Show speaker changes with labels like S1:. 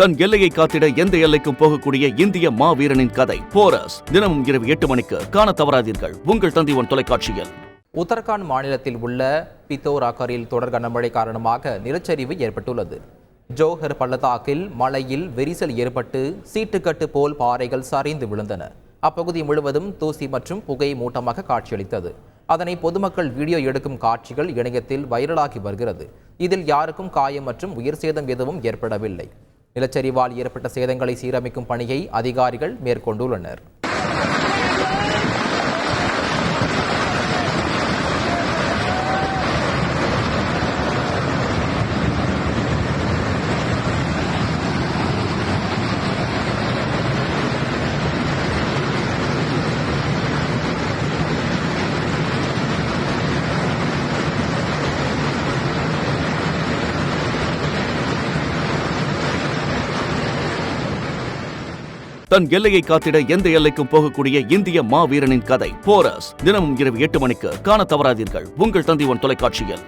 S1: தன் எல்லையை காத்திட எந்த எல்லைக்கும் போகக்கூடிய இந்திய மாவீரனின் கதை போரஸ் தினமும் இரவு 8 மணிக்கு காண தவறாதீர்கள் உங்கள் தந்தி ஒன் தொலைக்காட்சியில்.
S2: உத்தரகாண்ட் மாநிலத்தில் உள்ள பித்தோராகரில் தொடர் கனமழை காரணமாக நிலச்சரிவு ஏற்பட்டுள்ளது. ஜோஹர் பள்ளத்தாக்கில் மழையில் விரிசல் ஏற்பட்டு சீட்டுக்கட்டு போல் பாறைகள் சரிந்து விழுந்தன. அப்பகுதி முழுவதும் தூசி மற்றும் புகை மூட்டமாக காட்சியளித்தது. அதனை பொதுமக்கள் வீடியோ எடுக்கும் காட்சிகள் இணையத்தில் வைரலாகி வருகிறது. இதில் யாருக்கும் காயம் மற்றும் உயிர் சேதம் எதுவும் ஏற்படவில்லை. நிலச்சரிவால் ஏற்பட்ட சேதங்களை சீரமைக்கும் பணியை அதிகாரிகள் மேற்கொண்டுள்ளனர்.
S1: தன் எல்லையை காத்திட எந்த எல்லைக்கும் போகக்கூடிய இந்திய மாவீரனின் கதை போரஸ் தினமும் இரவு 8 மணிக்கு காண தவறாதீர்கள் உங்கள் தந்தி ஒன் தொலைக்காட்சியில்.